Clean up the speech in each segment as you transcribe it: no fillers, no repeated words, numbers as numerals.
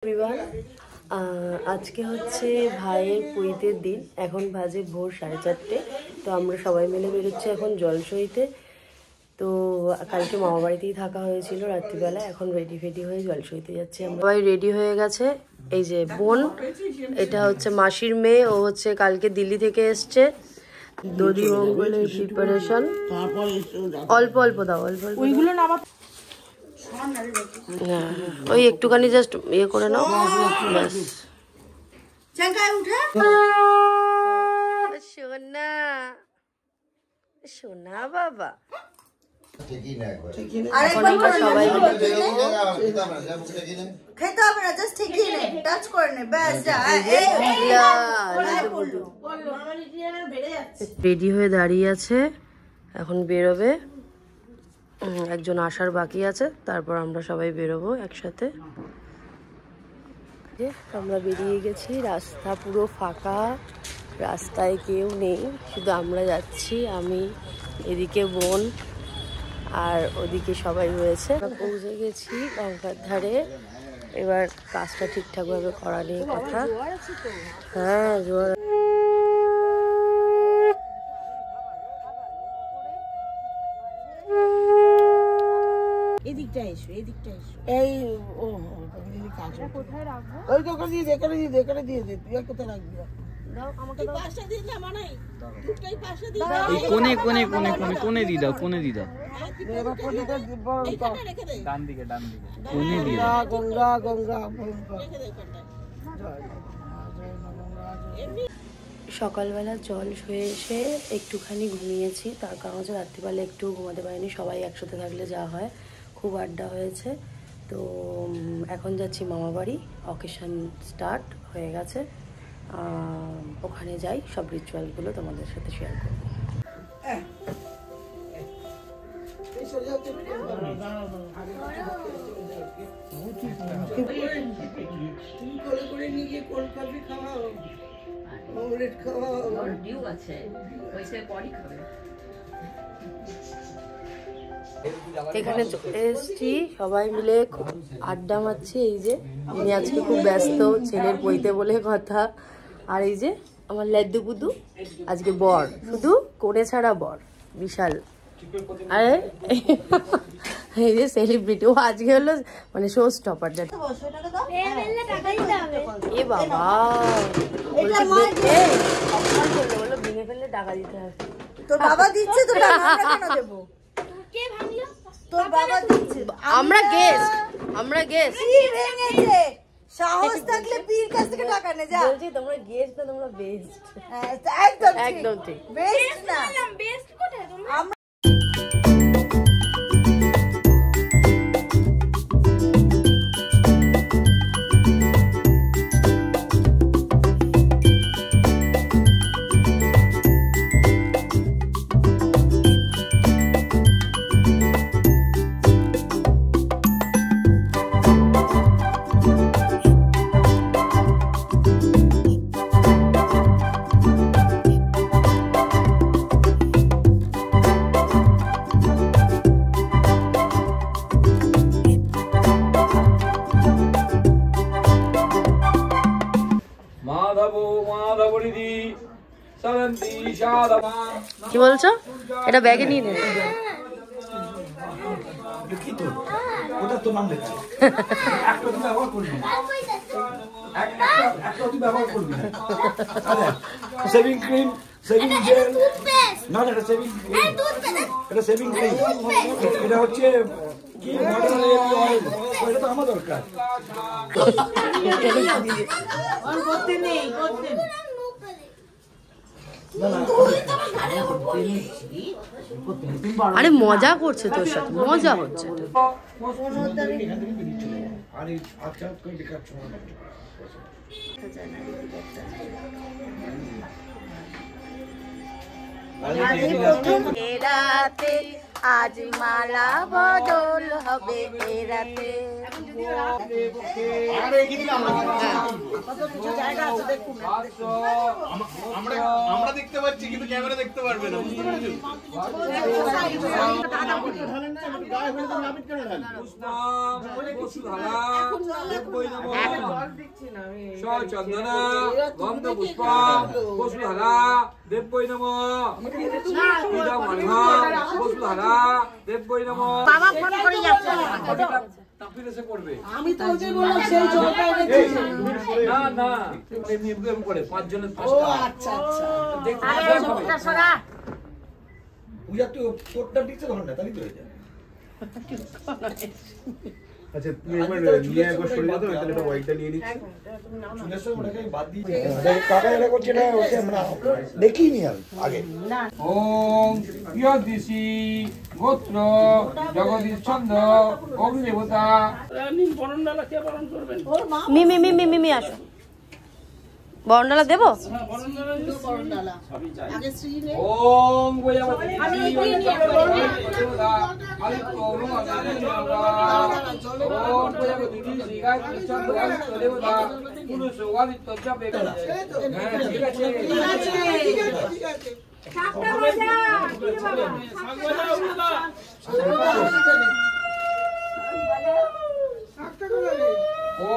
Everyone, আজকে হচ্ছে ভাইয়ের পৈতের দিন। এখন বাজে ভোর 4:30। তো আমরা সবাই মিলে বেরোচ্ছি এখন জলসইতে। তো কালকে মামা বাড়িতেই থাকা হয়েছিল রাত্রিবেলা। এখন রেডি ফেডি হয়ে জলসইতে যাচ্ছি। আমরা সবাই রেডি হয়ে গেছে। এই যে বোন, এটা হচ্ছে মাসির মেয়ে, ও হচ্ছে কালকে দিল্লি থেকে এসছে। দধি মঙ্গলের প্রিপারেশন। অল্প অল্প দাও, অল্প অল্প ওইগুলো না, ওই একটুখানি জাস্ট ইয়ে করে নাও ব্যাস। সোনা সোনা বাবা, এখন আমরা সবাই রেডি হয়ে দাঁড়িয়ে আছে। এখন বেরোবে, একজন আসার বাকি আছে, তারপর আমরা সবাই বেরোবো একসাথে। আমরা বেরিয়ে গেছি, রাস্তা পুরো ফাঁকা, রাস্তায় কেউ নেই, শুধু আমরা যাচ্ছি। আমি, এদিকে বোন, আর ওদিকে সবাই রয়েছে। পৌঁছে গেছি গঙ্গার ধারে। এবার কাজটা ঠিকঠাকভাবে করা নিয়ে কথা। হ্যাঁ, জোয়ার। এদিকটা এসো, এদিকটা এসো। এই ও কোথায় রাখবো? ওই দোকান দিয়ে এখানে দিয়ে দে। তুই কোথায় রাখবি? দাও আমাকে, দাও। পাশে দিয়ে না মানাই, দুটোই পাশে দিয়ে দাও। এই কোণে দি দাও, কোণে দি দাও। এবার কোণেটা বড় রেখে দে। ডান দিকে কোণে দি দাও। গঙ্গা রেখে দে কোণটা। সকালবেলা জল শুয়ে এসে একটুখানি ঘুমিয়েছি। তার কারণ হচ্ছে রাত্রিবেলা একটু ঘুমাতে পারিনি। সবাই একসাথে থাকলে যা হয়, খুব আড্ডা হয়েছে। তো এখন যাচ্ছি মামা বাড়ি। অকেশন স্টার্ট হয়ে গেছে, ওখানে যাই, সব রিচুয়ালগুলো তোমাদের সাথে শেয়ার করবো। এখানে চলে এসছি, সবাই মিলে আড্ডা মারছি। এই যে উনি আজকে খুব ব্যস্ত, ছেলের বইতে বলে কথা। আর এই যে আমার লেদ্দু বুদু, আজকে বর, শুধু কোণে ছাড়া বর, বিশাল। আরে এই যে সেলিব্রিটি, ও আজকে হলো মানে শো স্টপার। এ বাবা, বললো ভেঙে ফেললে টাকা দিতে হবে। তোর বাবা দিচ্ছে তো, আমরা কেন দেব? কে ভাঙলো? তোর বাবা দিচ্ছে। আমরা গেস্ট ভেঙেছে। সাহস থাকলে পীর কাছ থেকে টাকা নে যা। বলছি তোমরা গেস্ট না, তোমরা বেস্ট। একদম ঠিক। বেস্ট না, বেস্ট কোথায় তোমরা? কি বলছো? এটা ব্যাগে নিয়ে নে। সেভিং ক্রিম, সেভিং জেল, না এটা সেভিং ক্রিম, এটা সেভিং ক্রিম, এটা হচ্ছে কি মডার্ন অয়েল, এটা তো আমার দরকার। আরে মজা করছে তোর সাথে, মজা হচ্ছে। আজ মালা বদল হবে এ রাতে। আমরা দেখতে পাচ্ছি কিন্তু ক্যামেরা দেখতে পারবে না। চন্দনা গন্ধ পুষ্প বসুধারা দেবৈ নমঃ বসুধারা দেবৈ নমঃ। বাবা ফোন করে যাচ্ছে। আমি তো যে বললাম সেই জলটা এনেছি। না না এমনি করে 5 জনের 5টা। ও আচ্ছা আচ্ছা। আরে মুখটা সরা। পূজা তো তোরটা দিচ্ছে তখন না তাই তো হয়ে যায়। আচ্ছা তুমি একবার নিয়ে একবার সরে যাও তো তাহলে এটা হোয়াইটটা নিয়ে নিচ্ছি। চুলের সঙ্গে ওটাকে বাদ দিয়ে কাকা এটা করছে না ওকে আমরা দেখিনি আগে। ওম ইয়দিসি গোত্র জগদীশ ছন্দ অগ্নি দেবতা। মিমি আসো। বরণডালা দেবো? ওম গোয়াবতী দেবতা আদিত্য ওম গোয়াবতী গায়ত্রী ছন্দ আদিত্য দেবতা পুরুষ আদিত্য জপে। হ্যাঁ ঠিক আছে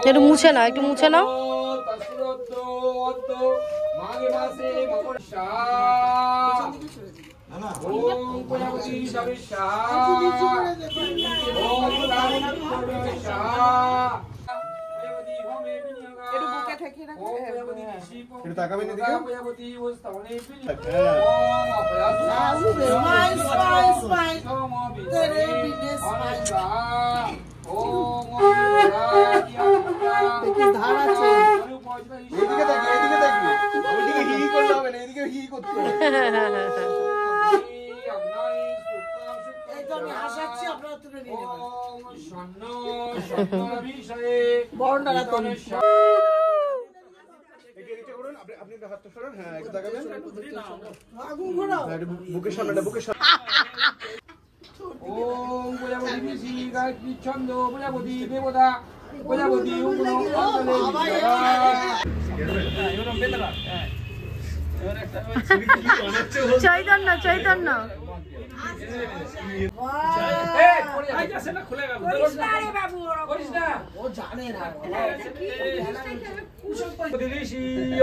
একটু মুছে নাও, একটু মুছে নাও। মাঘে মাসে মকরশা ওম গোয়াবতী সবিশা ওম রামকৃষ্ণা গোয়াবতী হোমে বিনিয়োগা একটু বুকে ঠেকিয়ে রাখো। ওম গোয়াবতী শিবো এটা তাকাবেন এদিকে। গোয়াবতী ওস্তাবনে বিনিয়োগা ওম অপয়াসা স্মাইল স্মাইল স্মাইল তেরে বিনে স্মাইল ওম কি ধার আছে। এদিকে দেখি এদিকে দেখি ওইদিকে হি করতে হবে না এদিকে হি করতে হবে। এই তো আমি হাসাচ্ছি আপনারা তুলে নিয়ে নেবেন। বর্ণনা তো এটা করুন আপনি আপনি হাতটা সরান। হ্যাঁ একটু তাকাবেন। আগুন ঘোরাও। হ্যাঁ বুকের সামনেটা বুকের সামনে। ওম গোয়াবতী বিশি গায়ত্রী ছন্দ গোয়াবতী দেবতা গোয়াবতী উগ্র অঞ্চলে চৈতন্য চৈতন্য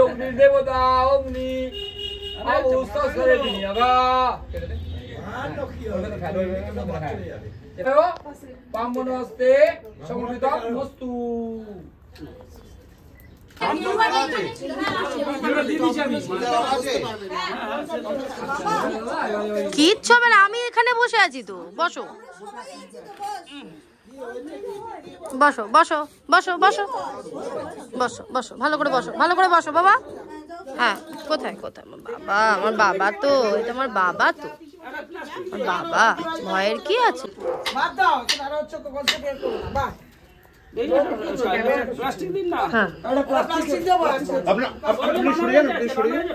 অগ্নি দেবতা অগ্নি অবস্থরে বিনিয়োগা পাম্বনস্তে সমর্পিত বস্তু। কিচ্ছু হবে না, আমি এখানে বসে আছি তো। বসো বসো বসো বসো বসো বসো বসো ভালো করে বসো, ভালো করে বসো বাবা। হ্যাঁ কোথায় কোথায় আমার বাবা? আমার বাবা তো, এটা আমার বাবা তো, আমার বাবা। ভয়ের কি আছে? বাদ দাও, তারা হচ্ছে তো গল্প বের করো না। বাহ প্লাস্টিক দিন না। হ্যাঁ এটা প্লাস্টিক দেবো। আপনি আপনি সরে যান আপনি সরে যান।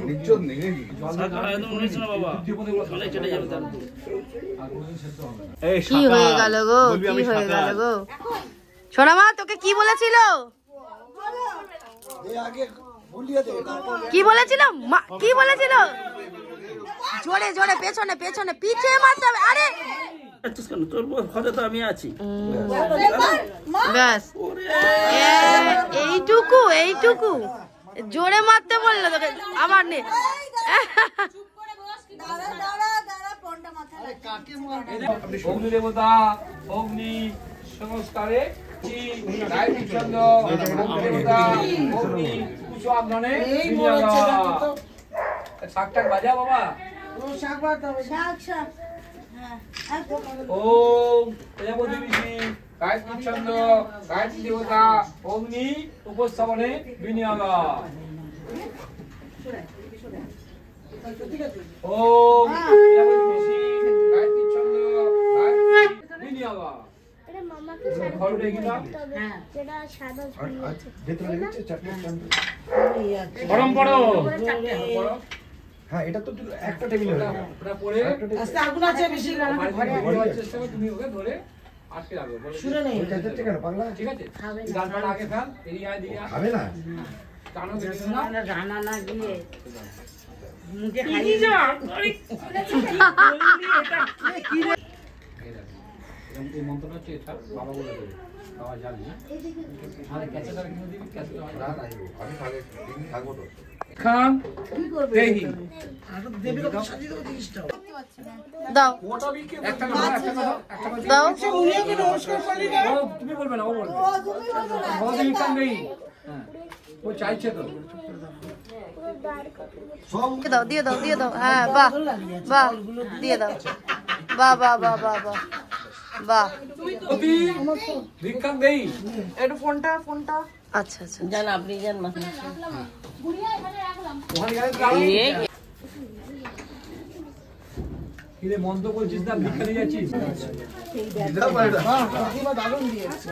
নিচুন নেই কি হয়ে গেল গো, কি হয়ে গেল গো? সোনা মা তোকে কি বলেছিল? আগে ভুলিয়ে দে কি বলেছিল মা? কি বলেছিল? জোরে জোরে পেছনে পেছনে পিছে মারতে হবে। আরে তোর ঘরে তো আমি আছি। ব্যাস এইটুকু এইটুকু জোরে মারতে বললো তোকে আবার নে। অগ্নি দেবতা অগ্নি সংস্কারে গায়ত্রী ছন্দ দেবতা অগ্নি কুশো আগ্রহণে শাক টাক বাজা বাবা। শাক বাদ দাও। শাক শাক ওম প্রজাপতি ঋষি গায়ত্রী ছন্দ গায়ত্রী দেবতা অগ্নি উপস্থাপনে বিনিয়োগ। ওম প্রজাপতি ঋষি গায়ত্রী ছন্দ গায়ত্রী বিনিয়োগ। ঘর দেখি না ভেতরে লেগেছে চারটে গরম পড়ো। হ্যাঁ এটা তো একটা টেবিলে হয়ে গেল। ওটা পরে আস্তে আগুন আছে বেশি না ঘরে ঘরে চেষ্টা করে তুমি ওকে ধরে আটকে রাখো শুনে নেই ওই চাচারটা কেন পাগলা? ঠিক আছে ডালপালা আগে ফেল এদিকে আয় দিকে খাবে না? টানো দেখে না রান্না না গিয়ে মুখে খাইয়ে এই মন্ত্রটা হচ্ছে এটা বাবা বলে দেবে বাবা জানি আরে ক্যাসে ধরে কিনে দিবি ক্যাসে না না আমি থাকবো তো খান দেখি দাও একটা না একটা না দাও তুমি বলবে না ও বলবে ও দেখি কান দেই হ্যাঁ ও চাইছে তো দাও দিয়ে দাও দিয়ে দাও হ্যাঁ বাহ বাহ দিয়ে দাও বাহ বাহ বাহ বাহ বাহ বাহ অতি ভিক্ষান দেই একটু ফোনটা আচ্ছা আচ্ছা জান আপনি জান মা ওখানে গেলে দাঁড়াও কিরে মন্দ বলছিস না ভিক্ষা নিয়ে যাচ্ছিস দাও পারে দারুণ দিয়েছে